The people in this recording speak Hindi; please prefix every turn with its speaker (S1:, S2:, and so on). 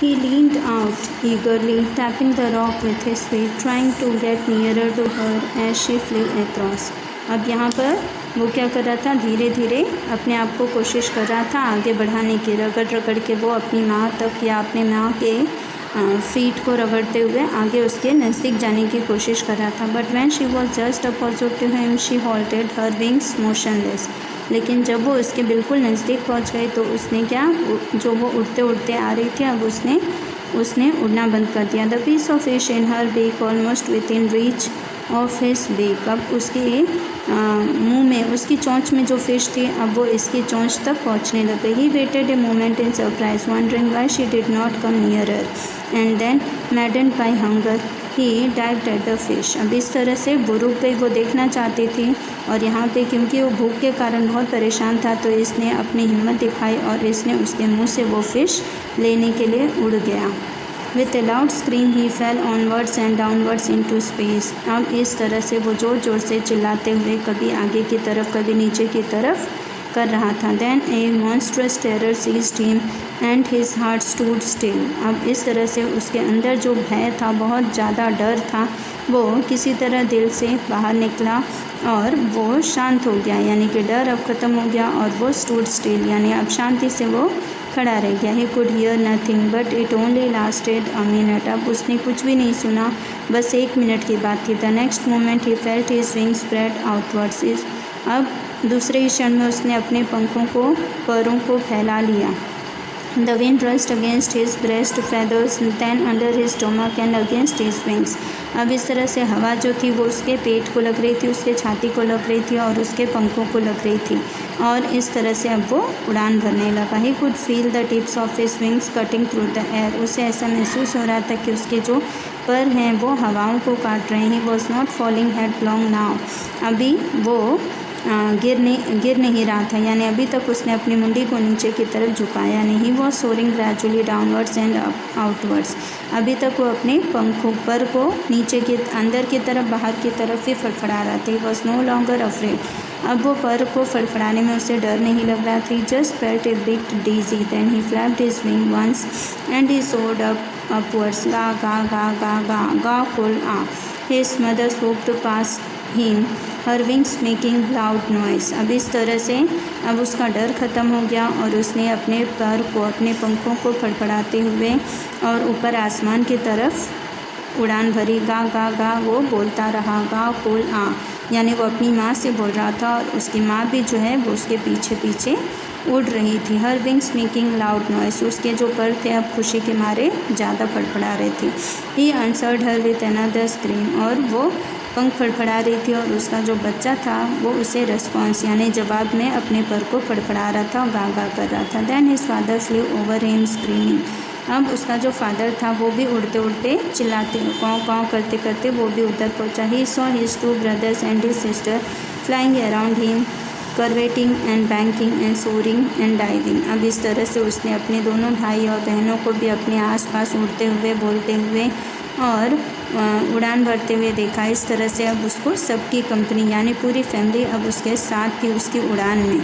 S1: He leaned out eagerly, tapping the rock with his feet, trying to get nearer to her as she flew across. अब यहाँ पर वो क्या कर रहा था, धीरे धीरे अपने आप को कोशिश कर रहा था आगे बढ़ाने की। रगड़ रगड़ के वो अपनी माँ तक या अपने माँ के फीट को रगड़ते हुए आगे उसके नज़दीक जाने की कोशिश कर रहा था। But when she was just opposite to him she halted her wings motionless. लेकिन जब वो उसके बिल्कुल नज़दीक पहुंच गए तो उसने क्या, जो वो उड़ते उड़ते आ रही थी अब उसने उड़ना बंद कर दिया। The piece of fish in her beak almost within reach of his beak. अब उसके मुंह में, उसकी चोंच में जो फ़िश थी अब वो इसकी चोंच तक पहुंचने लग गई। He waited a moment in surprise wondering why she did not come nearer and then maddened by hunger he dived at the fish. अब इस तरह से वो रुक गई, वो देखना चाहती थी और यहाँ पे क्योंकि वो भूख के कारण बहुत परेशान था तो इसने अपनी हिम्मत दिखाई और इसने उसके मुंह से वो फ़िश लेने के लिए उड़ गया। With a loud scream he fell onwards and downwards into space। अब इस तरह से वो ज़ोर ज़ोर से चिल्लाते हुए कभी आगे की तरफ कभी नीचे की तरफ कर रहा था। Then a monstrous terror seized him and his heart stood still। अब इस तरह से उसके अंदर जो भय था, बहुत ज़्यादा डर था, वो किसी तरह दिल से बाहर निकला और वो शांत हो गया, यानी कि डर अब ख़त्म हो गया और वो स्टूड स्टिल यानी अब शांति से वो खड़ा रह गया। He could hear nothing but it only lasted a minute. अब उसने कुछ भी नहीं सुना, बस 1 मिनट की बात थी। The next moment he felt his wing spread outwards. अब दूसरे ही क्षण में उसने अपने पैरों को फैला लिया। The wind rushed against his breast feathers, then under his stomach and against his wings। अब इस तरह से हवा जो थी वो उसके पेट को लग रही थी, उसके छाती को लग रही थी और उसके पंखों को लग रही थी और इस तरह से अब वो उड़ान भरने लगा। He could feel the tips of his wings cutting through the air। उसे ऐसा महसूस हो रहा था कि उसके जो पर हैं वो हवाओं को काट रहे हैं। He was not falling headlong now। अभी वो गिर नहीं रहा था, यानी अभी तक उसने अपनी मुंडी को नीचे की तरफ झुकाया नहीं। वो soaring gradually downwards and outwards. अभी तक वो अपने पंखों पर को नीचे की अंदर की तरफ बाहर की तरफ ही फड़फड़ा रहा था। Was no longer afraid. अब वो पर को फड़फड़ाने में उसे डर नहीं लग रहा था। Just felt a big dizzy then he flapped his wing once and he soared upwards. गा गा गा गा गा गा फुल आ। His mother swooped past him, her wings making loud noise। अब इस तरह से अब उसका डर ख़त्म हो गया और उसने अपने पर को, अपने पंखों को फड़फड़ाते हुए और ऊपर आसमान की तरफ उड़ान भरी। गा गा गा वो बोलता रहा। गा फुल आ, यानी वो अपनी माँ से बोल रहा था और उसकी माँ भी जो है वो उसके पीछे पीछे उड़ रही थी। हर विंग्स मेकिंग लाउड नॉइस। उसके जो पर थे अब खुशी के मारे ज़्यादा फड़फड़ा रहे थे। He answered her with another scream. और वो पंख फड़फड़ा रही थी और उसका जो बच्चा था वो उसे रिस्पॉन्स यानी जवाब में अपने पर को फड़फड़ा रहा था और गा गा कर रहा था। Then his father flew over him screaming. अब उसका जो फादर था वो भी उड़ते उड़ते चिल्लाते काँव काँव करते करते वो भी उधर पहुंचा। He saw his 2 brothers and his sister flying around him curveting and banking and soaring and diving. अब इस तरह से उसने अपने दोनों भाई और बहनों को भी अपने आसपास उड़ते हुए, बोलते हुए और उड़ान भरते हुए देखा। इस तरह से अब उसको सबकी कंपनी यानी पूरी फैमिली अब उसके साथ थी उसकी उड़ान में।